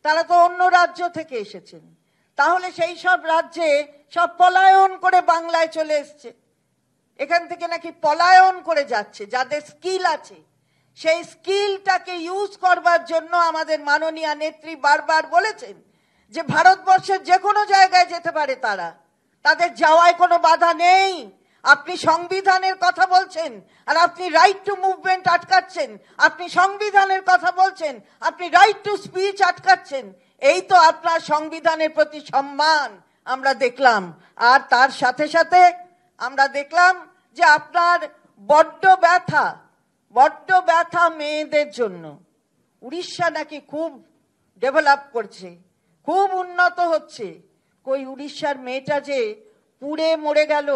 তারা তো অন্য রাজ্য থেকে এসেছেন। তাহলে সেই সব রাজ্যে সব পলায়ন করে বাংলায় চলে এসছে। এখান থেকে নাকি পলায়ন করে যাচ্ছে। যাদের স্কিল আছে সেই স্কিলটাকে ইউজ করবার জন্য আমাদের মাননীয় নেত্রী বারবার বলেছেন যে ভারতবর্ষের যে কোনো জায়গায় যেতে পারে তারা, তাদের যাওয়ায় কোনো বাধা নেই। আপনি সংবিধানের কথা বলছেন আর আপনি রাইট টু মুভমেন্ট আটকাচ্ছেন, আপনি সংবিধানের কথা বলছেন, আপনি রাইট টু স্পিচ আটকাচ্ছেন। এই তো আপনার সংবিধানের প্রতি সম্মান আমরা দেখলাম। আর তার সাথে সাথে আমরা দেখলাম যে আপনার বড্ড ব্যথা মেয়েদের জন্য। উড়িষ্যা নাকি খুব ডেভেলপ করছে, খুব উন্নত হচ্ছে। কই উড়িষ্যার মেয়েটা যে পুড়ে মরে গেল,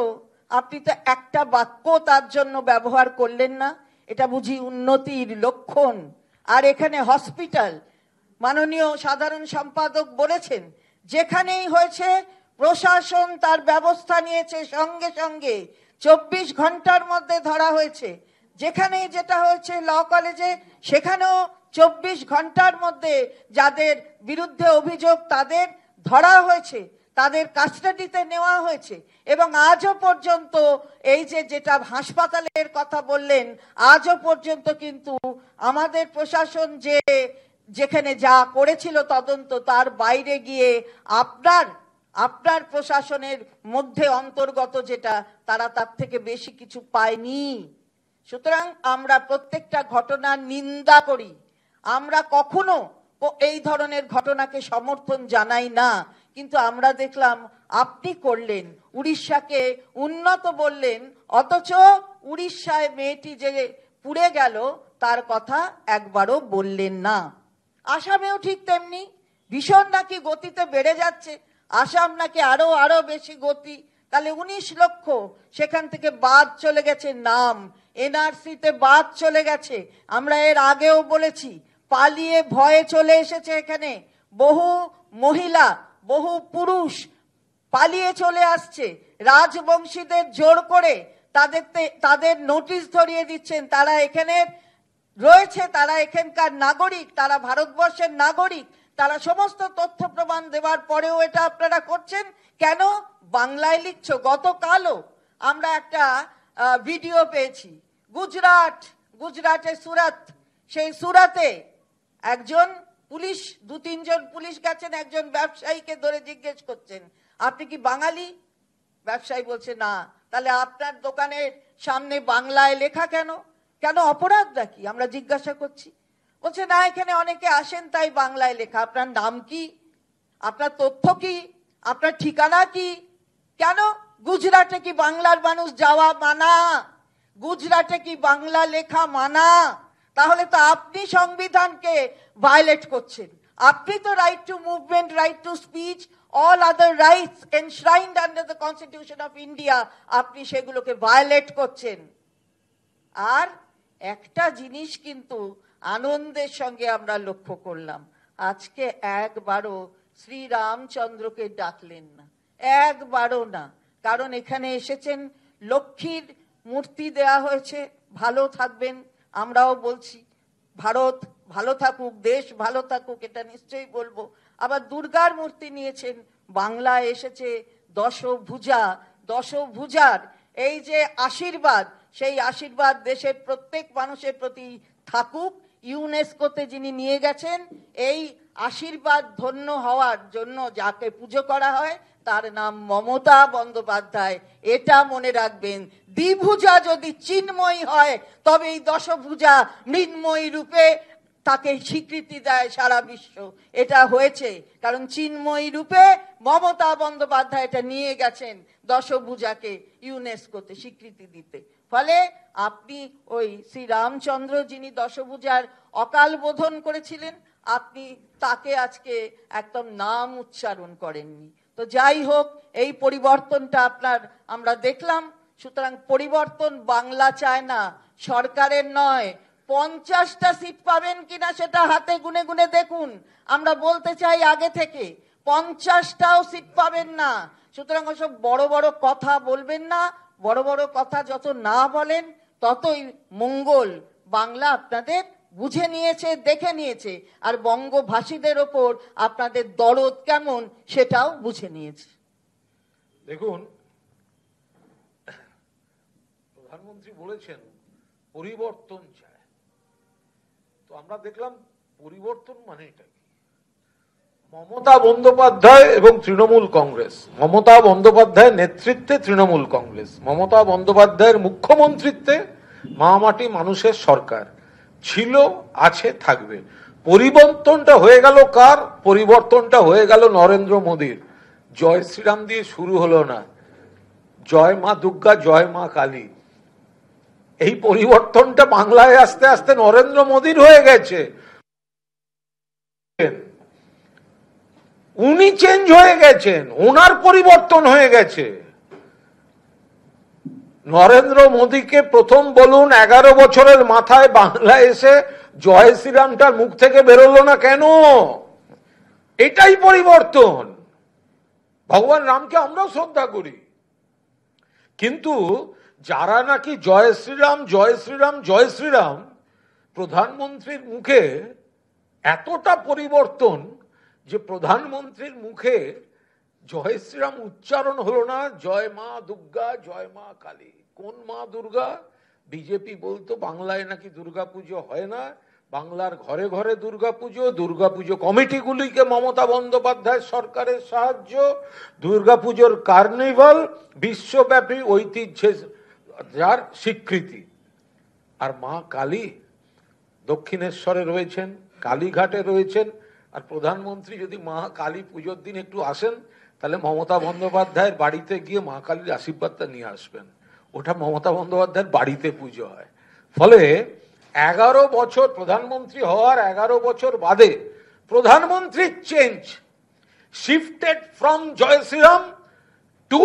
আপনি তো একটা বাক্য তার জন্য ব্যবহার করলেন না। এটা বুঝি উন্নতির লক্ষণ? আর এখানে হসপিটাল, মাননীয় সাধারণ সম্পাদক বলেছেন যেখানেই হয়েছে প্রশাসন তার ব্যবস্থা নিয়েছে, সঙ্গে সঙ্গে 24 ঘন্টার মধ্যে ধরা হয়েছে। যেখানেই যেটা হয়েছে ল কলেজে, সেখানেও 24 ঘন্টার মধ্যে যাদের বিরুদ্ধে অভিযোগ তাদের ধরা হয়েছে, তাদের কাস্টাডিতে নেওয়া হয়েছে। এবং আজও পর্যন্ত এই যে যেটা হাসপাতালের কথা বললেন, আজও পর্যন্ত কিন্তু আমাদের প্রশাসন যেখানে যা করেছিল তদন্ত, তার বাইরে গিয়ে আপনার প্রশাসনের মধ্যে অন্তর্গত যেটা, তারা তার থেকে বেশি কিছু পায়নি। সুতরাং আমরা প্রত্যেকটা ঘটনার নিন্দা করি। আমরা কখনো এই ধরনের ঘটনাকে সমর্থন জানাই না, কিন্তু আমরা দেখলাম আপনি করলেন, উড়িষ্যাকে উন্নত বললেন, অথচ উড়িষ্যায় মেয়েটি যে পুড়ে গেল তার কথা একবারও বললেন না। আসামেও ঠিক তেমনি ভীষণ নাকি গতিতে বেড়ে যাচ্ছে, আসাম নাকি আরো বেশি গতি। তাহলে 19 লক্ষ সেখান থেকে বাদ চলে গেছে, নাম এনআরসিতে বাদ চলে গেছে। আমরা এর আগেও বলেছি, পালিয়ে ভয়ে চলে এসেছে এখানে বহু মহিলা, বহু পুরুষ পালিয়ে চলে আসছে। রাজবংশীদের জোর করে তাদের নোটিশ ধরিয়ে দিচ্ছেন, তারা এখানে রয়েছে, তারা এখানকার নাগরিক, তারা ভারতবর্ষের নাগরিক। তারা সমস্ত তথ্য প্রমাণ দেওয়ার পরেও এটা আপনারা করছেন কেন? বাংলায় লিখছো। গতকালও আমরা একটা ভিডিও পেয়েছি, গুজরাটের সুরাত, সেই সুরাতে একজন পুলিশ, 2-3 জন পুলিশ গেছেন, একজন ব্যবসায়ীকে ধরে জিজ্ঞেস করছেন আপনি কি বাঙালি? ব্যবসায়ী বলছে না। তাহলে আপনার দোকানের সামনে বাংলায় লেখা কেন? অপরাধটা কি? আমরা জিজ্ঞাসা করছি। বলছে না, এখানে অনেকে আসেন তাই বাংলায় লেখা। আপনার নাম কি? আপনার তথ্য কি? আপনার ঠিকানা কি? কেন? গুজরাটে কি বাংলার মানুষ যাওয়া মানা? গুজরাটে কি বাংলা লেখা মানা? তাহলে তো আপনি সংবিধানকে ভায়োলেট করছেন। আপনি তো right two movement, right to speech, all other rights enshrined under the Constitution of India, আপনি সেগুলোকে ভায়োলেট করছেন। আর একটা জিনিস কিন্তু আনন্দের সঙ্গে আমরা লক্ষ্য করলাম, আজকে একবারও শ্রীরামচন্দ্রকে ডাকলেন না, একবারও না। কারণ এখানে এসেছেন, লক্ষ্মীর মূর্তি দেয়া হয়েছে, ভালো থাকবেন। আমরাও বলছি ভারত ভালো থাকুক, দেশ ভালো থাকুক, এটা নিশ্চয়ই বলবো। আবার দুর্গার মূর্তি নিয়েছেন, বাংলায় এসেছে দশভুজার এই যে আশীর্বাদ, সেই আশীর্বাদ দেশের প্রত্যেক মানুষের প্রতি থাকুক। ইউনেস্কোতে যিনি নিয়ে গেছেন, এই আশীর্বাদ ধন্য হওয়ার জন্য যাকে পুজো করা হয় তার নাম মমতা বন্দ্যোপাধ্যায়। এটা মনে রাখবেন, দ্বিভুজা যদি চিন্ময়ী হয় তবে এই দশভুজা মৃন্ময়ী রূপে তাকে স্বীকৃতি দেয় সারা বিশ্ব। এটা হয়েছে কারণ চিন্ময়ী রূপে মমতা বন্দ্যোপাধ্যায় এটা নিয়ে গেছেন দশভুজাকে ইউনেস্কোতে স্বীকৃতি দিতে। ফলে আপনি ওই শ্রীরামচন্দ্র যিনি দশভুজার অকাল বোধন করেছিলেন, আপনি তাকে আজকে একদম নাম উচ্চারণ করেননি। তো যাই হোক, এই পরিবর্তনটা আমরা দেখলাম। সুতরাং পরিবর্তন বাংলা চায় না, সরকারের নয়। 50টা সিট পাবেন কিনা সেটা হাতে গুনে গুনে দেখুন। আমরা বলতে চাই আগে থেকে 50টাও সিট পাবেন না। সুতরাং ওসব বড় বড় কথা বলবেন না। বড় বড় কথা যত না বলেন ততই মঙ্গল। বাংলা আপনাদের বুঝে নিয়েছে, দেখে নিয়েছে, আর বঙ্গভাষীদের ওপর আপনাদের দরদ কেমন সেটাও বুঝে নিয়েছে। দেখুন, প্রধানমন্ত্রী বলেছেন পরিবর্তন চায়, তো আমরা দেখলাম পরিবর্তন মানে এটা কি। মমতা বন্দ্যোপাধ্যায় এবং তৃণমূল কংগ্রেস, মমতা বন্দ্যোপাধ্যায়ের নেতৃত্বে তৃণমূল কংগ্রেস, মমতা বন্দ্যোপাধ্যায়ের মুখ্যমন্ত্রিত্বে মাটি মানুষের সরকার ছিল, আছে, থাকবে। পরিবর্তনটা হয়ে গেল কার? পরিবর্তনটা হয়ে গেল নরেন্দ্র মোদীর। জয় শ্রীরাম দিয়ে শুরু হলো না, জয় মা দুর্গা, জয় মা কালী। এই পরিবর্তনটা বাংলায় আস্তে আস্তে নরেন্দ্র মোদীর হয়ে গেছে। উনি চেঞ্জ হয়ে গেছেন, ওনার পরিবর্তন হয়ে গেছে। নরেন্দ্র মোদীকে প্রথম বলুন 11 বছরের মাথায় বাংলায় এসে জয় শ্রীরামটার মুখ থেকে বেরোলো না কেন? এটাই পরিবর্তন। ভগবান রামকে আমরাও শ্রদ্ধা করি, কিন্তু যারা নাকি জয় শ্রীরাম জয় শ্রীরাম জয় শ্রীরাম, প্রধানমন্ত্রীর মুখে এতটা পরিবর্তন যে প্রধানমন্ত্রীর মুখে জয় শ্রীরাম উচ্চারণ হলো না, জয় মা দুর্গা, জয় মা কালী। কোন মা দুর্গা? বিজেপি বলতো বাংলায় নাকি দুর্গা পুজো হয় না, বাংলার ঘরে ঘরে দুর্গাপুজো, দুর্গাপুজো কমিটিগুলিকে মমতা বন্দ্যোপাধ্যায় সরকারের সাহায্য, দুর্গাপুজোর কার্নিভাল বিশ্বব্যাপী ঐতিহ্যের যার স্বীকৃতি। আর মা কালী দক্ষিণেশ্বরে রয়েছেন, কালীঘাটে রয়েছেন। আর প্রধানমন্ত্রী যদি মা কালী পুজোর দিন একটু আসেন, তাহলে মমতা বন্দ্যোপাধ্যায়ের বাড়িতে গিয়ে মা কালীর আশীর্বাদটা নিয়ে আসবেন। ওটা মমতা বন্দ্যোপাধ্যায়ের বাড়িতে পুজো হয়। ফলে 11 বছর প্রধানমন্ত্রী হওয়ার 11 বছর বাদে প্রধানমন্ত্রী চেঞ্জ, শিফটেড ফ্রম জয় শ্রীরাম টু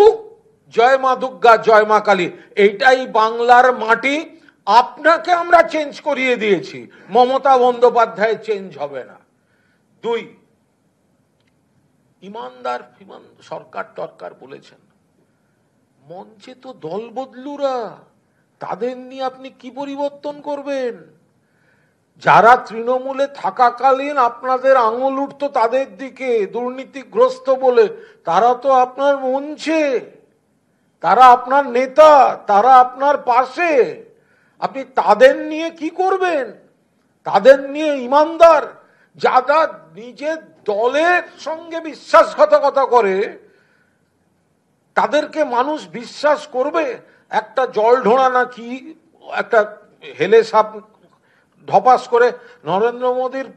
জয় মা দুর্গা, জয় মা কালী। এইটাই বাংলার মাটি। আপনাকে আমরা চেঞ্জ করিয়ে দিয়েছি, মমতা বন্দ্যোপাধ্যায় চেঞ্জ হবে না। 2, ইমানদার সরকার টরকার বলেছেন, মঞ্চে তো দল বদলুরা, তাদের নিয়ে আপনি কি পরিবর্তন করবেন? যারা তৃণমূলে থাকাকালীন আপনাদের আঙুল উঠতো তাদের দিকে দুর্নীতিগ্রস্ত বলে, তারা তো আপনার মঞ্চে, তারা আপনার নেতা, তারা আপনার পাশে। আপনি তাদের নিয়ে কি করবেন? তাদের নিয়ে ইমানদার যারা নিজের দলের সঙ্গে বিশ্বাসঘাতকতা করে, তাদেরকে মানুষ বিশ্বাস করবে? একটা জল ঢোড়া না কি একটা হেলে সাপ ঢপাস করে নরেন্দ্র মোদীর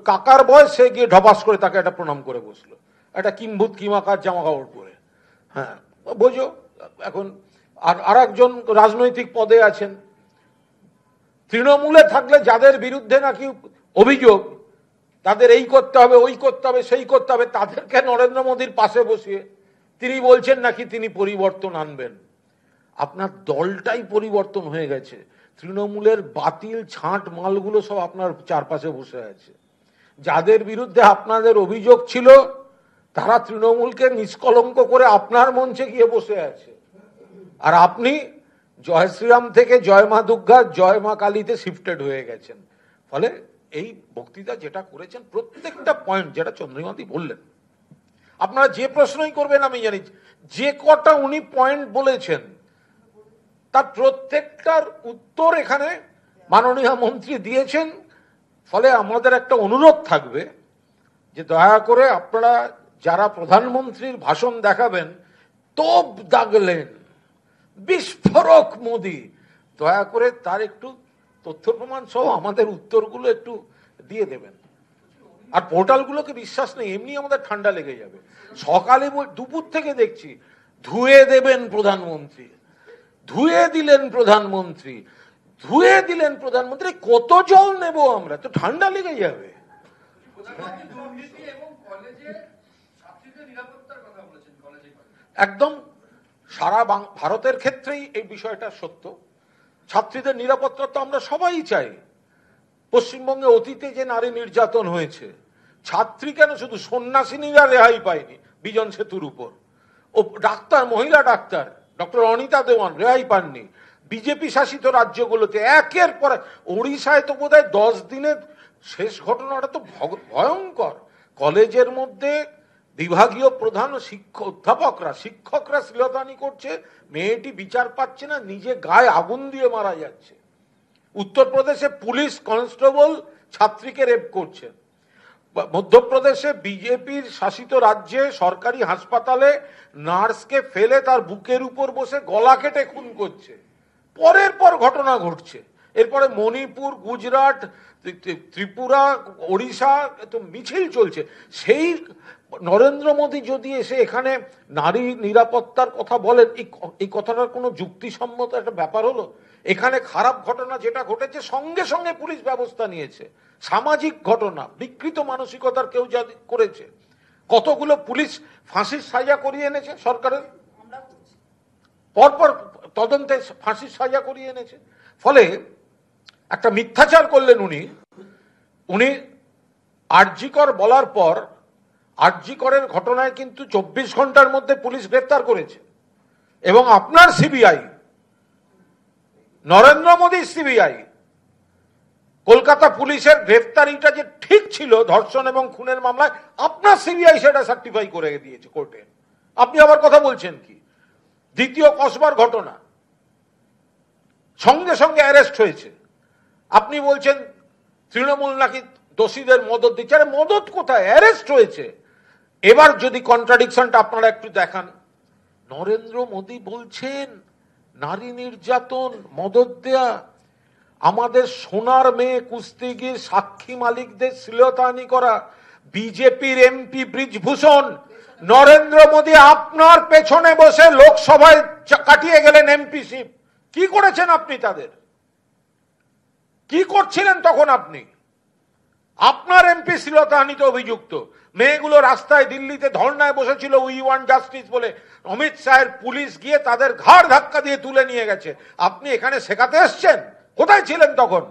কাকার বয়স, সে গিয়ে ঢপাস করে তাকে একটা প্রণাম করে বসলো, একটা কিম্ভূত কিমাকার জামা কাপড় পরে। হ্যাঁ, বোঝো। এখন আর একজন রাজনৈতিক পদে আছেন, তৃণমূলে থাকলে যাদের বিরুদ্ধে নাকি অভিযোগ, তাদের এই করতে হবে, ওই করতে হবে, সেই করতে হবে, তাদেরকে নরেন্দ্র মোদীর পাশে বসিয়ে তিনি বলছেন নাকি তিনি পরিবর্তন আনবেন। আপনার দলটাই পরিবর্তন হয়ে গেছে। তৃণমূলের বাতিল ছাঁট মালগুলো সব আপনার চারপাশে বসে আছে। যাদের বিরুদ্ধে আপনাদের অভিযোগ ছিল, তারা তৃণমূলকে নিষ্কলঙ্ক করে আপনার মঞ্চে গিয়ে বসে আছে। আর আপনি জয় শ্রীরাম থেকে জয় মা দুর্গা, জয় মা কালীতে শিফটেড হয়ে গেছেন। ফলে এই বক্তৃতা যেটা করেছেন, প্রত্যেকটা পয়েন্ট যেটা চন্দ্রিমাদি বললেন, আপনারা যে প্রশ্নই করবেন আমি জানি, যে কটা উনি পয়েন্ট বলেছেন তার প্রত্যেকটার উত্তর এখানে মাননীয় মন্ত্রী দিয়েছেন। ফলে আমাদের একটা অনুরোধ থাকবে যে দয়া করে আপনারা যারা প্রধানমন্ত্রীর ভাষণ দেখাবেন, তোপ দাগলেন, বিস্ফোরক মোদি, দয়া করে তার একটু তথ্য প্রমাণ সহ আমাদের উত্তরগুলো একটু দিয়ে দেবেন। আর পোর্টালগুলোকে বিশ্বাস নেই, এমনি আমাদের ঠান্ডা লেগে যাবে। সকালে দুপুর থেকে দেখছি ধুয়ে দেবেন প্রধানমন্ত্রী, ধুয়ে দিলেন প্রধানমন্ত্রী, ধুয়ে দিলেন প্রধানমন্ত্রী। কত জল নেব আমরা? তো ঠান্ডা লেগে যাবে। একদম সারা ভারতের ক্ষেত্রেই এই বিষয়টা সত্য। ছাত্রীদের নিরাপত্তা তো আমরা সবাই চাই। পশ্চিমবঙ্গে অতীতে যে নারী নির্যাতন হয়েছে, ছাত্রী কেন, শুধু সন্ন্যাসিনীরা রেহাই পায়নি বিজন সেতুর উপর, ও ডাক্তার, মহিলা ডাক্তার ডক্টর অনিতা দেওয়ান রেহাই পাননি, বিজেপি শাসিত রাজ্যগুলোতে একের পর ওড়িশায় তো বোধহয় 10 দিনের শেষ ঘটনাটা তো ভয়ঙ্কর। কলেজের মধ্যে বিভাগীয় প্রধান শিক্ষকরা শ্লীলতাহানি করছে, মেয়েটি বিচার পাচ্ছে না, নিজে গায়ে আগুন দিয়ে মারা যাচ্ছে। উত্তরপ্রদেশে পুলিশ কনস্টেবল ছাত্রীকে রেপ করছে। মধ্যপ্রদেশে বিজেপির শাসিত রাজ্যে সরকারি হাসপাতালে নার্সকে ফেলে তার বুকের উপর বসে গলা কেটে খুন করছে। পরের পর ঘটনা ঘটছে। এরপরে মণিপুর, গুজরাট, ত্রিপুরা, ওড়িশা তো মিছিল চলছে। সেই নরেন্দ্র মোদী যদি এসে এখানে নারী নিরাপত্তার কথা বলেন, এই কথাটার কোনো যুক্তিসম্মত একটা ব্যাপার হলো? এখানে খারাপ ঘটনা যেটা ঘটেছে সঙ্গে সঙ্গে পুলিশ ব্যবস্থা নিয়েছে। সামাজিক ঘটনা, বিকৃত মানসিকতার কেউ যা করেছে, কতগুলো পুলিশ ফাঁসির সাজা করিয়ে এনেছে সরকারের, পরপর তদন্তে ফাঁসির সাজা করিয়ে এনেছে। ফলে একটা মিথ্যাচার করলেন উনি আরজিকর বলার পর আরজিকরের ঘটনায় কিন্তু 24 ঘন্টার মধ্যে পুলিশ গ্রেফতার করেছে। এবং আপনার সিবিআই, নরেন্দ্র মোদীর সিবিআই, কলকাতা পুলিশের গ্রেফতারিটা যে ঠিক ছিল ধর্ষণ এবং খুনের মামলায়, আপনার সিবিআই সেটা সার্টিফাই করে দিয়েছে কোর্টে। আপনি আবার কথা বলছেন কি? দ্বিতীয় কসবার ঘটনা, সঙ্গে সঙ্গে অ্যারেস্ট হয়েছে। আপনি বলছেন তৃণমূল নাকি দোষীদের মদত দিচ্ছে। আরে মদত কোথায়? অ্যারেস্ট হয়েছে। এবার যদি কন্ট্রাডিকশনটা আপনারা একটু দেখান, নরেন্দ্র মোদী বলছেন নারী নির্যাতন, মদত দেয়া, আমাদের সোনার মেয়ে কুস্তিগির সাক্ষী মালিকদের শ্লীলতাহানি করা, বিজেপির এমপি ব্রিজভূষণ, নরেন্দ্র মোদী আপনার পেছনে বসে লোকসভায় কাটিয়ে গেলেন এমপিশিপ। কি করেছেন আপনি? তাদের কি করছিলেন তখন আপনি? আপনার এমপি শ্লীলতাহানিতে অভিযুক্ত। মেয়েগুলো রাস্তায় দিল্লিতে ধর্নায় বসেছিল উই ওয়ান্ট জাস্টিস বলে, অমিত শাহের পুলিশ গিয়ে তাদের ঘাড় ধাক্কা দিয়ে তুলে নিয়ে গেছে। আপনি এখানে শেখাতে এসছেন? কোথায় ছিলেন তখন?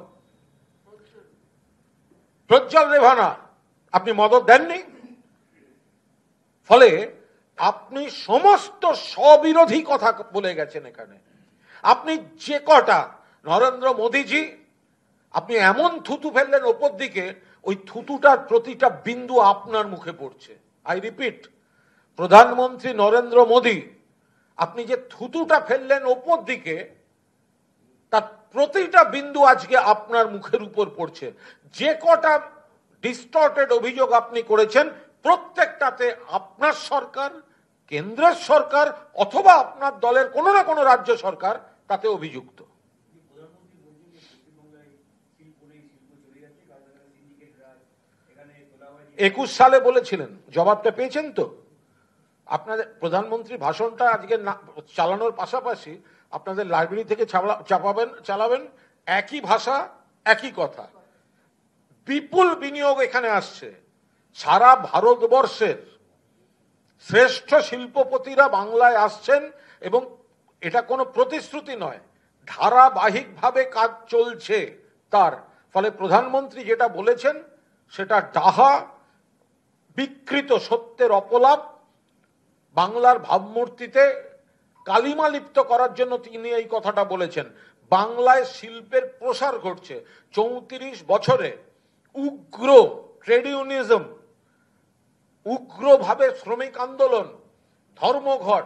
প্রজ্জ্বল রেভানা, আপনি মদত দেননি। ফলে আপনি সমস্ত স্ববিরোধী কথা বলে গেছেন এখানে। আপনি যে কটা, নরেন্দ্র মোদীজি আপনি এমন থুতু ফেললেন ওপর দিকে, ওই থুতুটার প্রতিটা বিন্দু আপনার মুখে পড়ছে। আই রিপিট, প্রধানমন্ত্রী নরেন্দ্র মোদী, আপনি যে থুতুটা ফেললেন ওপর দিকে, তার প্রতিটা বিন্দু আজকে আপনার মুখের উপর পড়ছে। যে কটা ডিস্টর্টেড অভিযোগ আপনি করেছেন, প্রত্যেকটাতে আপনার সরকার, কেন্দ্রের সরকার অথবা আপনার দলের কোনো না কোনো রাজ্য সরকার তাতে অভিযুক্ত। 21 সালে বলেছিলেন, জবাবটা পেয়েছেন তো? আপনাদের প্রধানমন্ত্রী ভাষণটা আজকে চালানোর পাশাপাশি আপনাদের লাইব্রেরি থেকে চালাবেন, একই ভাষা একই কথা। বিপুল বিনিয়োগ এখানে আসছে। সারা ভারতবর্ষের শ্রেষ্ঠ শিল্পপতিরা বাংলায় আসছেন এবং এটা কোনো প্রতিশ্রুতি নয়, ধারাবাহিকভাবে কাজ চলছে তার। ফলে প্রধানমন্ত্রী যেটা বলেছেন সেটা ডাহা, বিকৃত সত্যের অপলাপ, বাংলার ভাবমূর্তিতে কালিমা লিপ্ত করার জন্য তিনি এই কথাটা বলেছেন। বাংলায় শিল্পের প্রসার ঘটছে। 34 বছরে উগ্র ট্রেড ইউনিয়নিজম, উগ্রভাবে শ্রমিক আন্দোলন, ধর্মঘট,